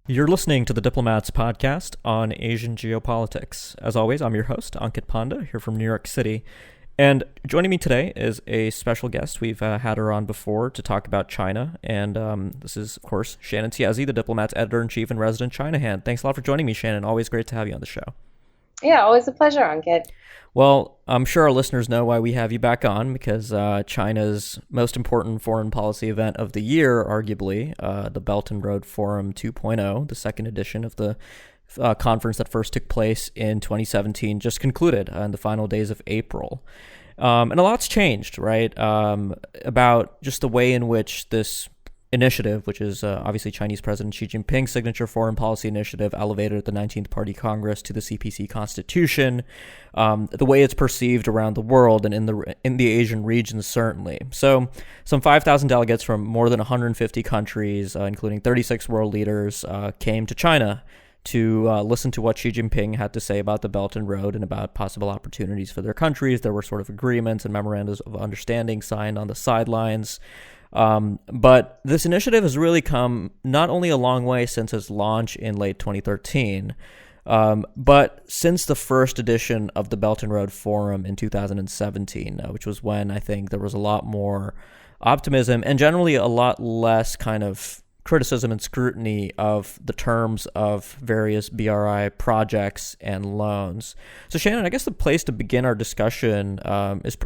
You're listening to the Diplomats podcast on Asian geopolitics. As always, I'm your host, Ankit Panda, here from New York City. And joining me today is a special guest. We've had her on before to talk about China. And this is, of course, Shannon Tiezi, the Diplomats editor-in-chief and resident China hand. Thanks a lot for joining me, Shannon. Always great to have you on the show. Yeah, always a pleasure, Ankit. Well, I'm sure our listeners know why we have you back on, because China's most important foreign policy event of the year, arguably, the Belt and Road Forum 2.0, the second edition of the conference that first took place in 2017, just concluded in the final days of April. And a lot's changed, right, about just the way in which this initiative, which is obviously Chinese President Xi Jinping's signature foreign policy initiative, elevated at the 19th Party Congress to the CPC Constitution, the way it's perceived around the world and in the Asian regions, certainly. So some 5,000 delegates from more than 150 countries, including 36 world leaders, came to China to listen to what Xi Jinping had to say about the Belt and Road and about possible opportunities for their countries. There were sort of agreements and memorandums of understanding signed on the sidelines. But this initiative has really come not only a long way since its launch in late 2013, but since the first edition of the Belt and Road Forum in 2017, which was when I think there was a lot more optimism and generally a lot less kind of criticism and scrutiny of the terms of various BRI projects and loans. So Shannon, I guess the place to begin our discussion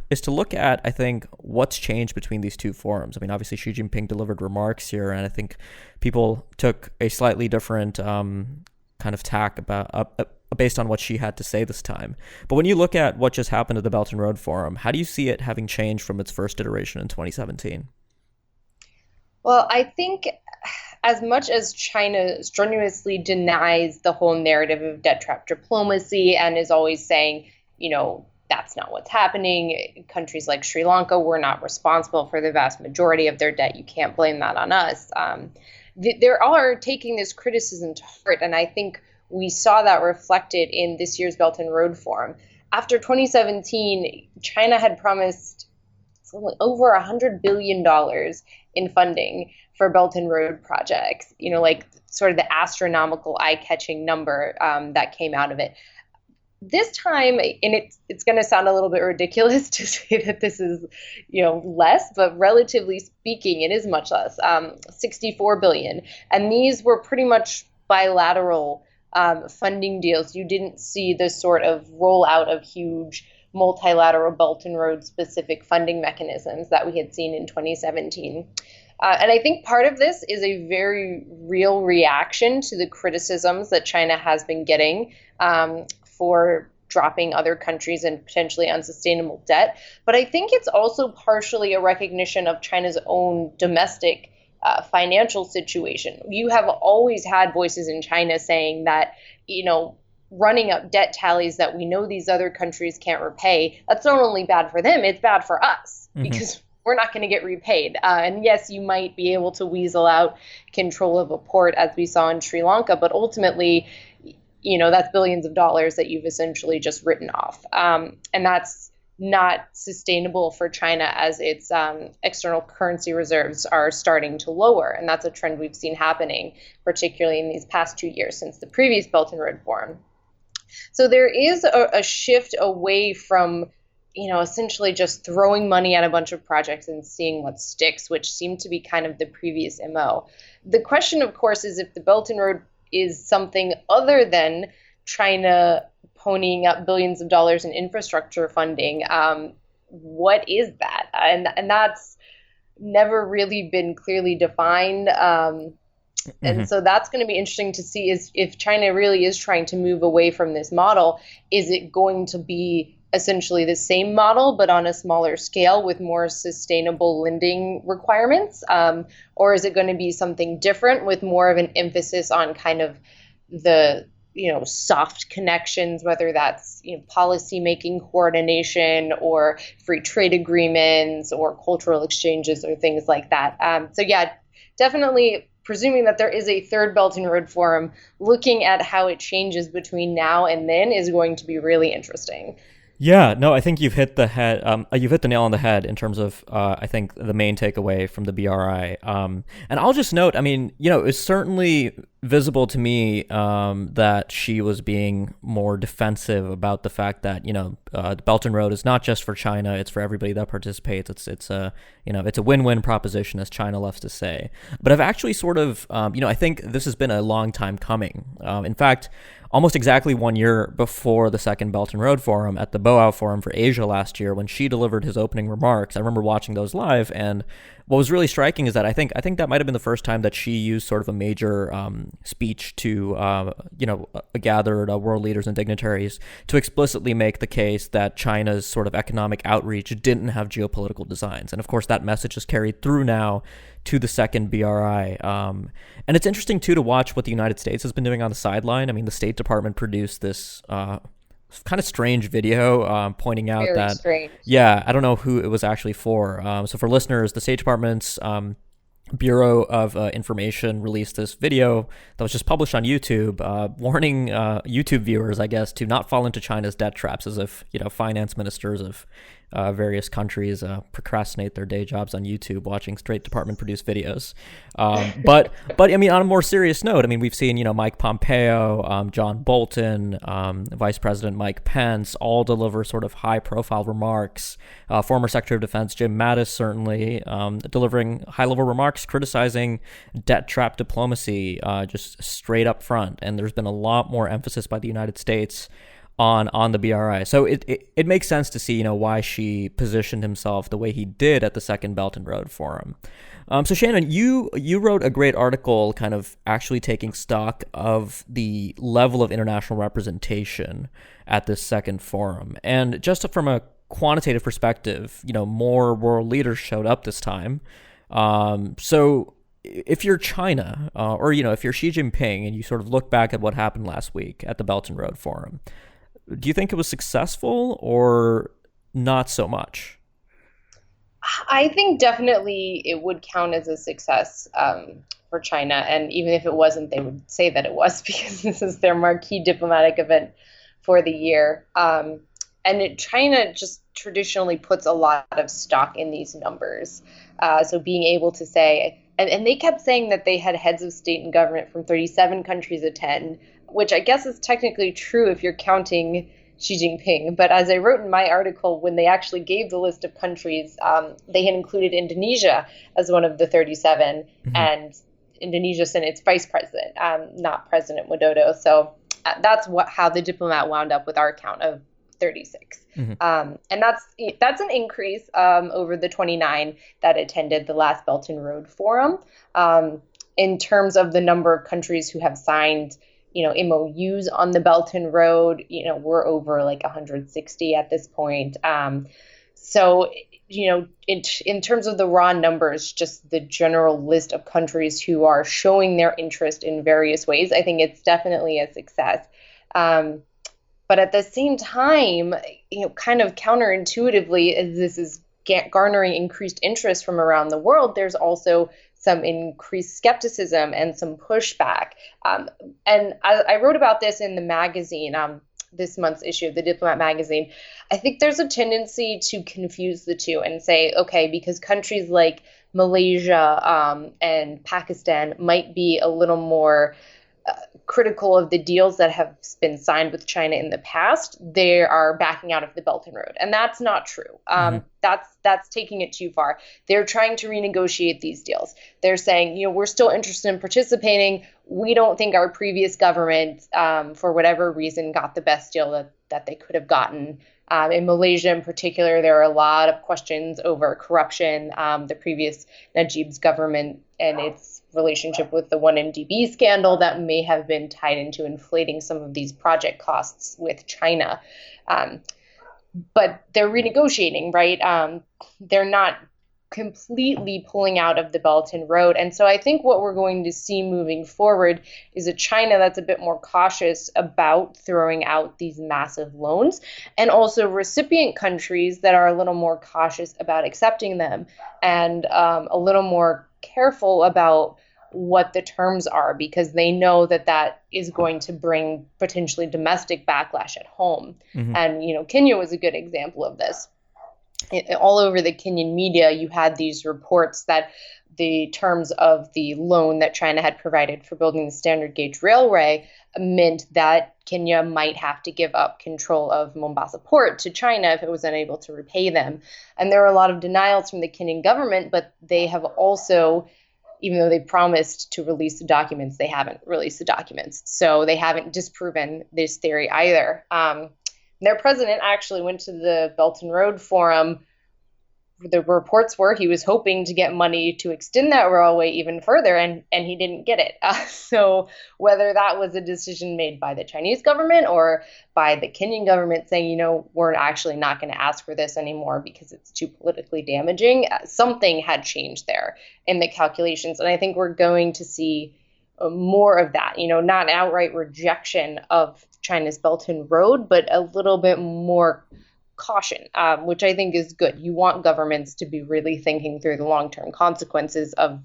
is to look at, I think, what's changed between these two forums. I mean, obviously Xi Jinping delivered remarks here, and I think people took a slightly different kind of tack about based on what she had to say this time. But when you look at what just happened at the Belt and Road Forum, how do you see it having changed from its first iteration in 2017? Well, I think as much as China strenuously denies the whole narrative of debt trap diplomacy and is always saying, that's not what's happening. Countries like Sri Lanka were not responsible for the vast majority of their debt. You can't blame that on us. They are taking this criticism to heart, and I think we saw that reflected in this year's Belt and Road Forum. After 2017, China had promised over $100 billion in funding for Belt and Road projects, like sort of the astronomical eye-catching number that came out of it. This time, and it's going to sound a little bit ridiculous to say that this is, less, but relatively speaking, it is much less, $64 billion. And these were pretty much bilateral funding deals. You didn't see the sort of rollout of huge multilateral Belt and Road specific funding mechanisms that we had seen in 2017. And I think part of this is a very real reaction to the criticisms that China has been getting for dropping other countries in potentially unsustainable debt. But I think it's also partially a recognition of China's own domestic financial situation. You have always had voices in China saying that, running up debt tallies that we know these other countries can't repay, that's not only bad for them, it's bad for us because we're not going to get repaid. And yes, you might be able to weasel out control of a port as we saw in Sri Lanka, but ultimately, that's billions of dollars that you've essentially just written off. And that's not sustainable for China as its external currency reserves are starting to lower. And that's a trend we've seen happening, particularly in these past 2 years since the previous Belt and Road Forum. So there is a shift away from, essentially just throwing money at a bunch of projects and seeing what sticks, which seemed to be kind of the previous MO. The question, of course, is if the Belt and Road is something other than China ponying up billions of dollars in infrastructure funding, what is that? And that's never really been clearly defined. And so that's going to be interesting to see is if China really is trying to move away from this model, is it going to be essentially the same model, but on a smaller scale with more sustainable lending requirements? Or is it going to be something different with more of an emphasis on kind of the soft connections, whether that's policy making coordination or free trade agreements or cultural exchanges or things like that. So yeah, definitely presuming that there is a third Belt and Road Forum, looking at how it changes between now and then is going to be really interesting. Yeah, no, I think you've hit the head. You've hit the nail on the head in terms of, I think, the main takeaway from the BRI. And I'll just note, I mean, it's certainly visible to me that she was being more defensive about the fact that the Belt and Road is not just for China; it's for everybody that participates. It's a it's a win-win proposition, as China loves to say. But I've actually sort of I think this has been a long time coming. In fact, almost exactly 1 year before the second Belt and Road Forum at the Boao Forum for Asia last year, when she delivered his opening remarks, I remember watching those live, and what was really striking is that I think that might have been the first time that she used sort of a major speech to gathered world leaders and dignitaries to explicitly make the case that China's sort of economic outreach didn't have geopolitical designs, and of course that message is carried through now to the second BRI. And it's interesting too to watch what the United States has been doing on the sideline. I mean, the State Department produced this kind of strange video pointing out Very strange. Yeah, I don't know who it was actually for. So for listeners, the State Department's Bureau of Information released this video that was just published on YouTube, warning YouTube viewers, I guess, to not fall into China's debt traps, as if finance ministers of various countries procrastinate their day jobs on YouTube watching State Department produced videos. But I mean, on a more serious note, I mean, we've seen Mike Pompeo, John Bolton, Vice President Mike Pence all deliver sort of high profile remarks. Former Secretary of Defense Jim Mattis certainly delivering high level remarks criticizing debt trap diplomacy just straight up front. And there's been a lot more emphasis by the United States on the BRI. So it makes sense to see, why she positioned himself the way he did at the second Belt and Road Forum. So Shannon, you wrote a great article kind of actually taking stock of the level of international representation at this second forum. And just from a quantitative perspective, more world leaders showed up this time. So if you're China, or if you're Xi Jinping and you sort of look back at what happened last week at the Belt and Road Forum, do you think it was successful or not so much? I think definitely it would count as a success for China. And even if it wasn't, they would say that it was because this is their marquee diplomatic event for the year. China just traditionally puts a lot of stock in these numbers. So being able to say, and they kept saying that they had heads of state and government from 37 countries attend, which I guess is technically true if you're counting Xi Jinping. But as I wrote in my article, when they actually gave the list of countries, they had included Indonesia as one of the 37, and Indonesia sent its vice president, not President Widodo. So that's how the diplomat wound up with our count of 36. And that's an increase over the 29 that attended the last Belt and Road Forum. In terms of the number of countries who have signed MOUs on the Belt and Road, we're over like 160 at this point. So, in terms of the raw numbers, just the general list of countries who are showing their interest in various ways, I think it's definitely a success. But at the same time, kind of counterintuitively, as this is garnering increased interest from around the world, there's also some increased skepticism and some pushback. And I wrote about this in the magazine, this month's issue of the Diplomat magazine. I think there's a tendency to confuse the two and say, okay, because countries like Malaysia and Pakistan might be a little more critical of the deals that have been signed with China in the past, they are backing out of the Belt and Road. And that's not true. That's taking it too far. They're trying to renegotiate these deals. They're saying, we're still interested in participating. We don't think our previous government, for whatever reason, got the best deal that they could have gotten. In Malaysia in particular, there are a lot of questions over corruption. The previous Najib's government and its relationship with the 1MDB scandal that may have been tied into inflating some of these project costs with China. But they're renegotiating, right? They're not completely pulling out of the Belt and Road. And so I think what we're going to see moving forward is a China that's a bit more cautious about throwing out these massive loans, and also recipient countries that are a little more cautious about accepting them, and a little more careful about what the terms are, because they know that is going to bring potentially domestic backlash at home. And, Kenya was a good example of this. all over the Kenyan media, you had these reports that the terms of the loan that China had provided for building the standard gauge railway meant that Kenya might have to give up control of Mombasa port to China if it was unable to repay them. And there were a lot of denials from the Kenyan government, but they have also, even though they promised to release the documents, they haven't released the documents. So they haven't disproven this theory either. Their president actually went to the Belt and Road Forum. The reports were he was hoping to get money to extend that railway even further, and he didn't get it. So whether that was a decision made by the Chinese government or by the Kenyan government saying, we're actually not going to ask for this anymore because it's too politically damaging, something had changed there in the calculations. And I think we're going to see more of that, not an outright rejection of China's Belt and Road, but a little bit more caution, which I think is good. You want governments to be really thinking through the long-term consequences of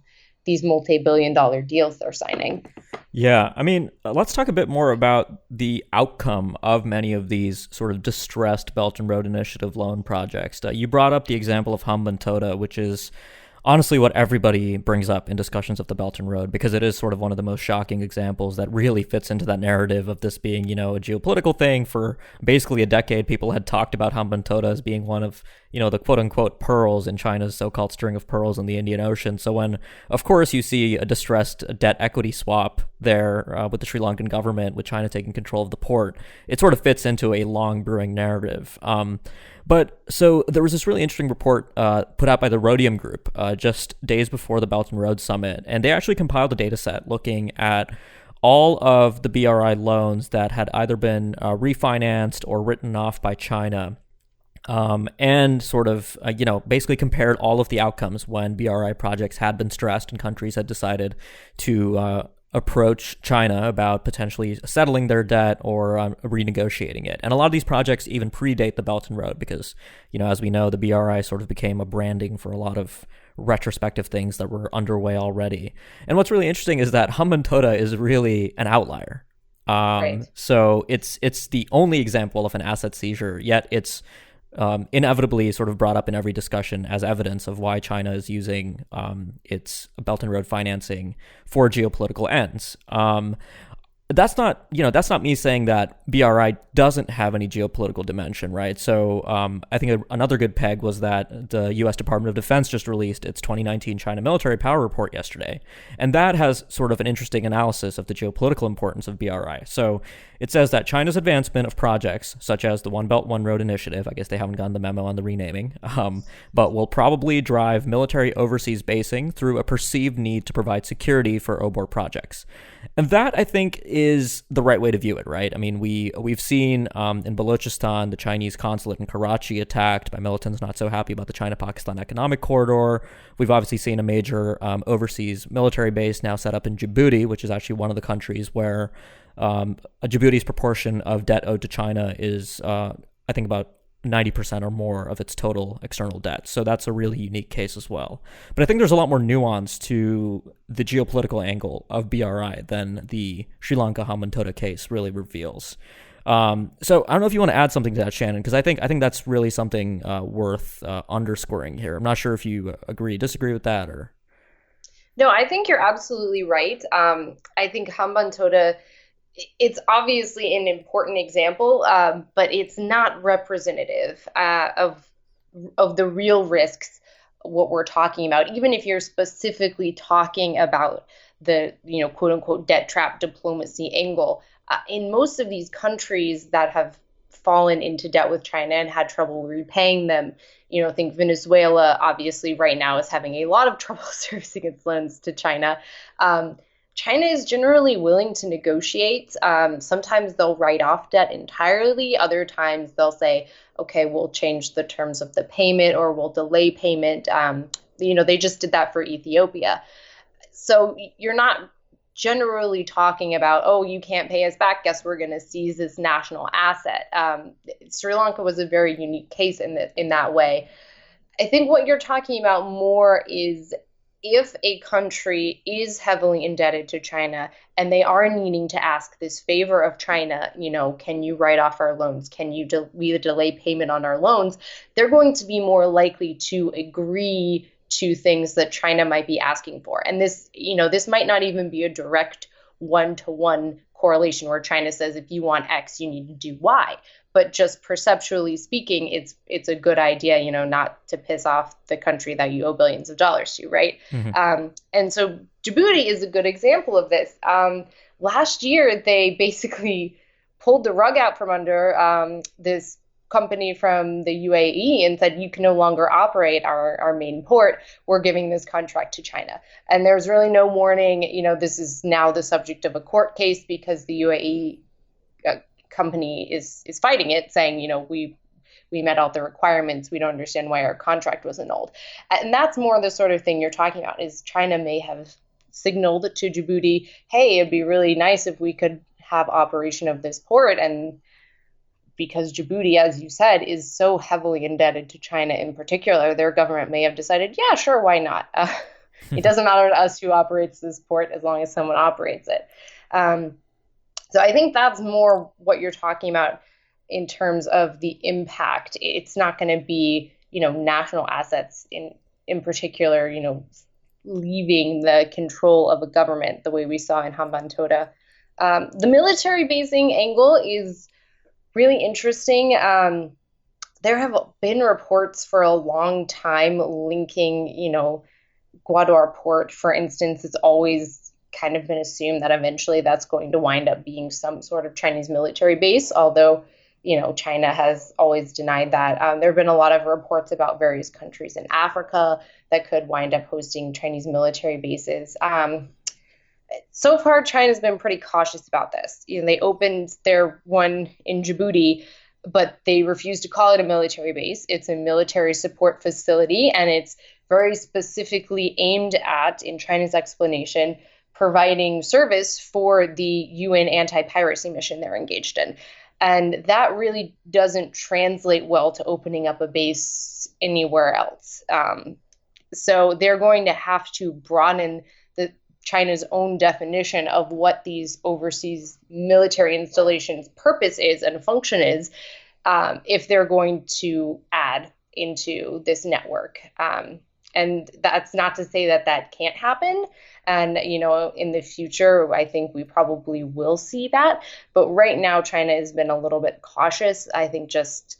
these multi-billion-dollar deals they're signing. Yeah, I mean, let's talk a bit more about the outcome of many of these sort of distressed Belt and Road Initiative loan projects. You brought up the example of Hambantota, which is honestly what everybody brings up in discussions of the Belt and Road, because it is sort of one of the most shocking examples that really fits into that narrative of this being, a geopolitical thing. For basically a decade, people had talked about Hambantota as being one of, the quote-unquote pearls in China's so-called string of pearls in the Indian Ocean. So when, of course, you see a distressed debt equity swap there with the Sri Lankan government, with China taking control of the port, it sort of fits into a long brewing narrative. But so there was this really interesting report put out by the Rhodium Group just days before the Belt and Road Summit, and they actually compiled a data set looking at all of the BRI loans that had either been refinanced or written off by China, and sort of, basically compared all of the outcomes when BRI projects had been stressed and countries had decided to approach China about potentially settling their debt or renegotiating it. And a lot of these projects even predate the Belt and Road because, as we know, the BRI sort of became a branding for a lot of retrospective things that were underway already. And what's really interesting is that Hambantota is really an outlier. Right. So it's the only example of an asset seizure, yet it's inevitably sort of brought up in every discussion as evidence of why China is using its Belt and Road financing for geopolitical ends. That's not me saying that BRI doesn't have any geopolitical dimension, right? So I think another good peg was that the U.S. Department of Defense just released its 2019 China Military Power Report yesterday. And that has sort of an interesting analysis of the geopolitical importance of BRI. So it says that China's advancement of projects, such as the One Belt, One Road initiative, I guess they haven't gotten the memo on the renaming, but will probably drive military overseas basing through a perceived need to provide security for OBOR projects. And that, I think, is the right way to view it, right? I mean, we've seen in Balochistan the Chinese consulate in Karachi attacked by militants not so happy about the China-Pakistan economic corridor. We've obviously seen a major overseas military base now set up in Djibouti, which is actually one of the countries where Djibouti's proportion of debt owed to China is, I think, about 90% or more of its total external debt. So that's a really unique case as well. But I think there's a lot more nuance to the geopolitical angle of BRI than the Sri Lanka Hambantota case really reveals. So I don't know if you want to add something to that, Shannon, because I think that's really something worth underscoring here. I'm not sure if you disagree with that, or. No, I think you're absolutely right. I think Hambantota, it's obviously an important example, but it's not representative of the real risks, what we're talking about. Even if you're specifically talking about the, quote unquote, debt trap diplomacy angle, in most of these countries that have fallen into debt with China and had trouble repaying them, I think Venezuela obviously right now is having a lot of trouble servicing its loans to China. China is generally willing to negotiate. Sometimes they'll write off debt entirely. Other times they'll say, okay, we'll change the terms of the payment or we'll delay payment. They just did that for Ethiopia. So you're not generally talking about, oh, you can't pay us back, guess we're going to seize this national asset. Sri Lanka was a very unique case in that way. I think what you're talking about more is if a country is heavily indebted to China and they are needing to ask this favor of China, can you write off our loans? Can you we delay payment on our loans? They're going to be more likely to agree to things that China might be asking for. And this might not even be a direct one-to-one correlation where China says, if you want X, you need to do Y. But just perceptually speaking, it's a good idea, not to piss off the country that you owe billions of dollars to, right? Mm-hmm. And so Djibouti is a good example of this. Last year, they basically pulled the rug out from under this company from the UAE and said, you can no longer operate our main port. We're giving this contract to China. And there's really no warning. This is now the subject of a court case because the UAE company is fighting it, saying, we met all the requirements. We don't understand why our contract was annulled. And that's more the sort of thing you're talking about, is China may have signaled to Djibouti, hey, it'd be really nice if we could have operation of this port. And because Djibouti, as you said, is so heavily indebted to China in particular, their government may have decided, yeah, sure, why not? It doesn't matter to us who operates this port as long as someone operates it. So I think that's more what you're talking about in terms of the impact. It's not going to be, national assets in particular, leaving the control of a government the way we saw in Hambantota. The military basing angle is really interesting. There have been reports for a long time linking, Gwadar Port, for instance, it's always kind of been assumed that eventually that's going to wind up being some sort of Chinese military base, although, China has always denied that. There have been a lot of reports about various countries in Africa that could wind up hosting Chinese military bases. So far, China's been pretty cautious about this. They opened their one in Djibouti, but they refused to call it a military base. It's a military support facility, and it's very specifically aimed at, in China's explanation, providing service for the UN anti-piracy mission they're engaged in. And that really doesn't translate well to opening up a base anywhere else. So they're going to have to broaden China's own definition of what these overseas military installations' purpose is and function is, if they're going to add into this network. And that's not to say that can't happen. And, in the future, I think we probably will see that. But right now, China has been a little bit cautious. I think just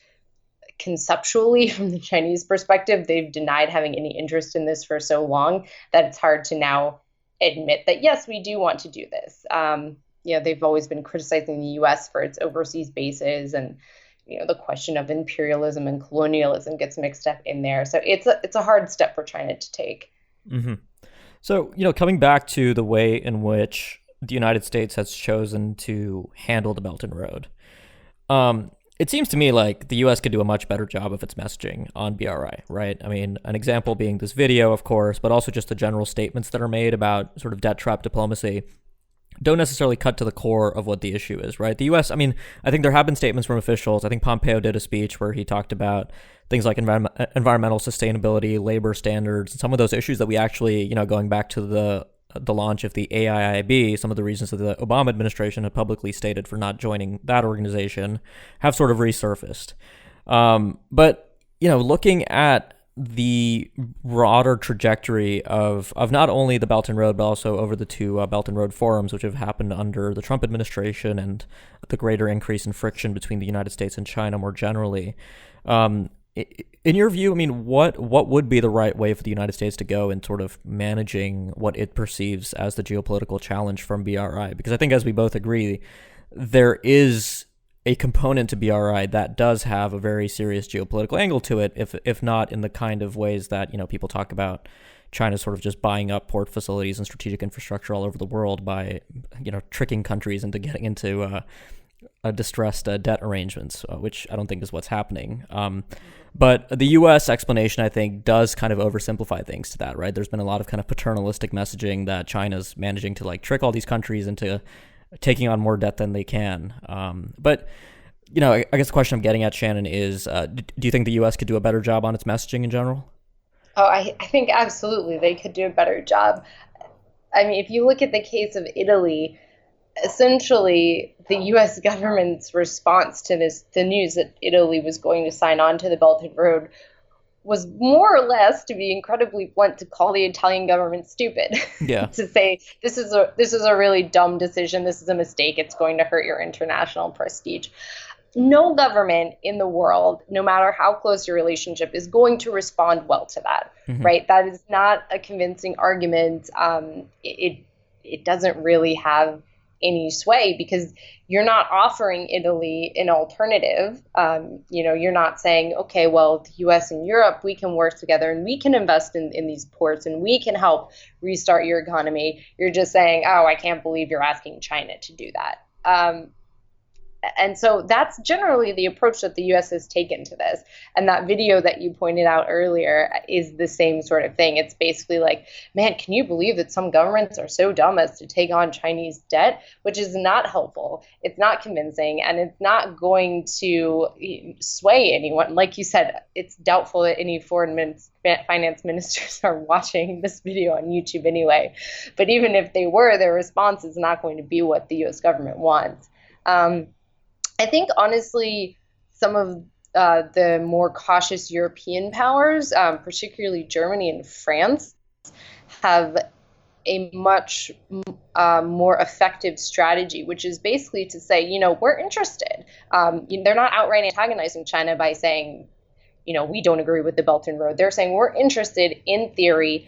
conceptually, from the Chinese perspective, they've denied having any interest in this for so long that it's hard to now admit that, yes, we do want to do this. They've always been criticizing the U.S. for its overseas bases, and the question of imperialism and colonialism gets mixed up in there. So it's a hard step for China to take. Mm-hmm. So, coming back to the way in which the United States has chosen to handle the Belt and Road, it seems to me like the U.S. could do a much better job of its messaging on BRI, right? I mean, an example being this video, of course, but also just the general statements that are made about sort of debt trap diplomacy don't necessarily cut to the core of what the issue is, right? The U.S., I think there have been statements from officials. I think Pompeo did a speech where he talked about things like environmental sustainability, labor standards, and some of those issues that we actually, going back to the launch of the AIIB, some of the reasons that the Obama administration had publicly stated for not joining that organization have sort of resurfaced. But, looking at the broader trajectory of not only the Belt and Road, but also over the two Belt and Road forums, which have happened under the Trump administration, and the greater increase in friction between the United States and China more generally. In your view, what would be the right way for the United States to go in sort of managing what it perceives as the geopolitical challenge from BRI? Because I think, as we both agree, there is a component to BRI that does have a very serious geopolitical angle to it, if not in the kind of ways that, people talk about China sort of just buying up port facilities and strategic infrastructure all over the world by, tricking countries into getting into distressed debt arrangements, which I don't think is what's happening. But the U.S. explanation, I think, does kind of oversimplify things to that, right? There's been a lot of kind of paternalistic messaging that China's managing to trick all these countries into taking on more debt than they can. But, I guess the question I'm getting at, Shannon, is do you think the U.S. could do a better job on its messaging in general? Oh, I think absolutely they could do a better job. I mean, if you look at the case of Italy, essentially the US government's response to the news that Italy was going to sign on to the Belt and Road was more or less, to be incredibly blunt, to call the Italian government stupid. Yeah. To say this is a really dumb decision, this is a mistake, it's going to hurt your international prestige. No government in the world, no matter how close your relationship, is going to respond well to that, Hmm. right? That is not a convincing argument. It doesn't really have any sway because you're not offering Italy an alternative. You're not saying, okay, well, the U.S. and Europe, we can work together and we can invest in these ports and we can help restart your economy. You're just saying, oh, I can't believe you're asking China to do that. And so that's generally the approach that the US has taken to this. And that video that you pointed out earlier is the same sort of thing. It's basically like, man, can you believe that some governments are so dumb as to take on Chinese debt? Which is not helpful. It's not convincing, and it's not going to sway anyone. Like you said, it's doubtful that any finance ministers are watching this video on YouTube anyway. But even if they were, their response is not going to be what the US government wants. I think, honestly, some of the more cautious European powers, particularly Germany and France, have a much more effective strategy, which is basically to say, we're interested. They're not outright antagonizing China by saying, we don't agree with the Belt and Road. They're saying we're interested in theory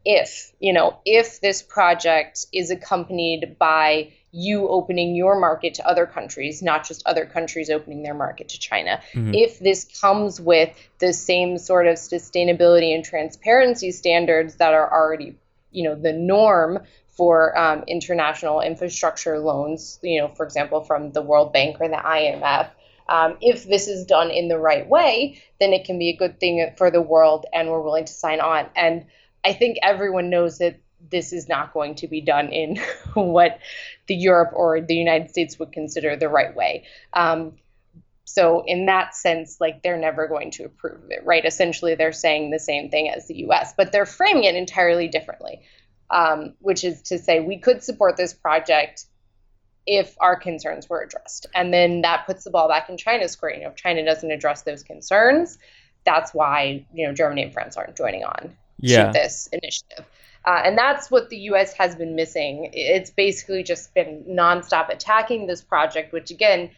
if this project is accompanied by you opening your market to other countries, not just other countries opening their market to China. Hmm. If this comes with the same sort of sustainability and transparency standards that are already, the norm for international infrastructure loans, for example, from the World Bank or the IMF, if this is done in the right way, then it can be a good thing for the world, and we're willing to sign on. And I think everyone knows that this is not going to be done in what the Europe or the United States would consider the right way. So in that sense, like, they're never going to approve of it, right? Essentially, they're saying the same thing as the US, but they're framing it entirely differently, which is to say we could support this project if our concerns were addressed. And then that puts the ball back in China's court. If China doesn't address those concerns, that's why, Germany and France aren't joining on to this initiative. And that's what the U.S. has been missing. It's basically just been nonstop attacking this project, which, again,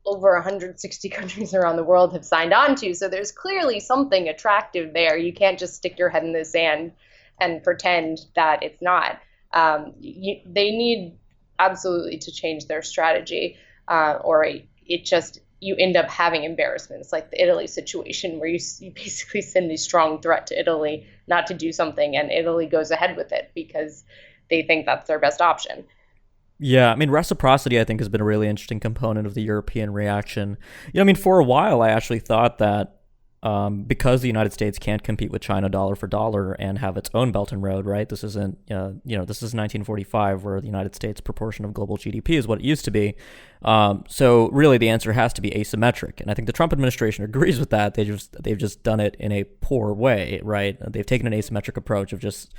over 160 countries around the world have signed on to. So there's clearly something attractive there. You can't just stick your head in the sand and pretend that it's not. They need absolutely to change their strategy, or you end up having embarrassments like the Italy situation, where you basically send a strong threat to Italy not to do something, and Italy goes ahead with it because they think that's their best option. Yeah, I mean, reciprocity, I think, has been a really interesting component of the European reaction. I mean, for a while, I actually thought that because the United States can't compete with China dollar for dollar and have its own Belt and Road, right? This isn't, this is 1945, where the United States proportion of global GDP is what it used to be. So really, the answer has to be asymmetric, and I think the Trump administration agrees with that. They've just done it in a poor way, right? They've taken an asymmetric approach of just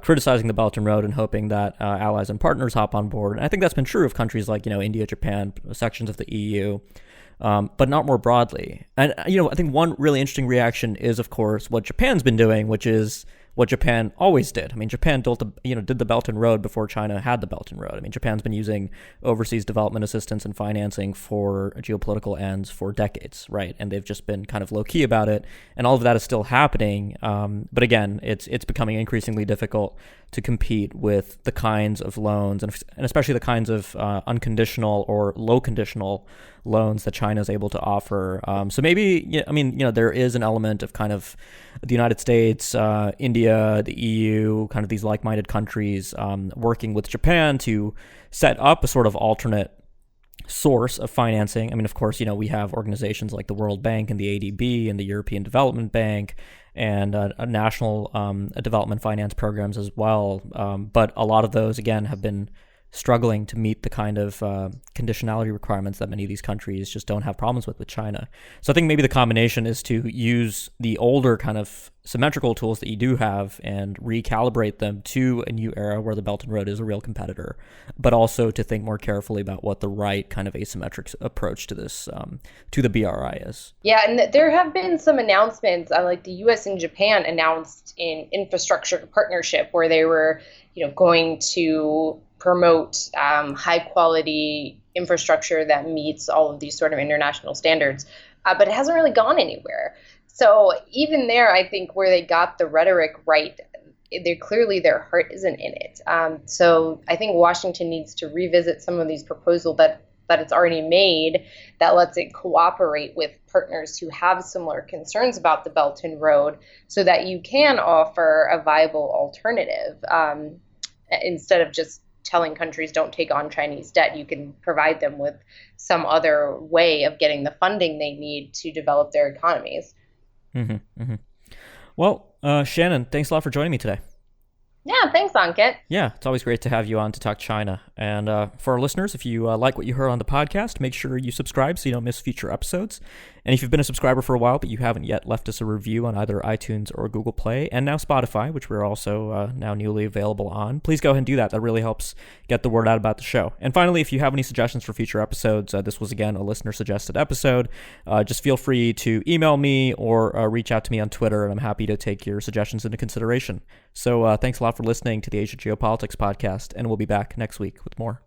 criticizing the Belt and Road and hoping that allies and partners hop on board. And I think that's been true of countries like, India, Japan, sections of the EU. But not more broadly. And, I think one really interesting reaction is, of course, what Japan's been doing, which is what Japan always did. I mean, Japan did the Belt and Road before China had the Belt and Road. I mean, Japan's been using overseas development assistance and financing for geopolitical ends for decades, right? And they've just been kind of low key about it, and all of that is still happening. But again, it's becoming increasingly difficult to compete with the kinds of loans and especially the kinds of unconditional or low conditional loans that China is able to offer. So maybe, there is an element of kind of the United States, India, the EU, kind of these like-minded countries working with Japan to set up a sort of alternate source of financing. I mean, of course, we have organizations like the World Bank and the ADB and the European Development Bank and national development finance programs as well. But a lot of those, again, have been struggling to meet the kind of conditionality requirements that many of these countries just don't have problems with China. So I think maybe the combination is to use the older kind of symmetrical tools that you do have and recalibrate them to a new era where the Belt and Road is a real competitor, but also to think more carefully about what the right kind of asymmetric approach to this, to the BRI is. Yeah, and there have been some announcements, like the U.S. and Japan announced an infrastructure partnership where they were, going to promote high quality infrastructure that meets all of these sort of international standards, but it hasn't really gone anywhere. So even there, I think where they got the rhetoric right, their heart isn't in it. So I think Washington needs to revisit some of these proposals that it's already made that lets it cooperate with partners who have similar concerns about the Belt and Road so that you can offer a viable alternative instead of just telling countries don't take on Chinese debt. You can provide them with some other way of getting the funding they need to develop their economies. Mm-hmm, mm-hmm. Well, Shannon, thanks a lot for joining me today. Yeah, thanks, Ankit. Yeah, it's always great to have you on to talk China. And for our listeners, if you like what you heard on the podcast, make sure you subscribe so you don't miss future episodes. And if you've been a subscriber for a while, but you haven't yet left us a review on either iTunes or Google Play, and now Spotify, which we're also now newly available on, please go ahead and do that. That really helps get the word out about the show. And finally, if you have any suggestions for future episodes, this was, again, a listener-suggested episode. Just feel free to email me or reach out to me on Twitter, and I'm happy to take your suggestions into consideration. So thanks a lot for listening to the Asia Geopolitics podcast, and we'll be back next week with more.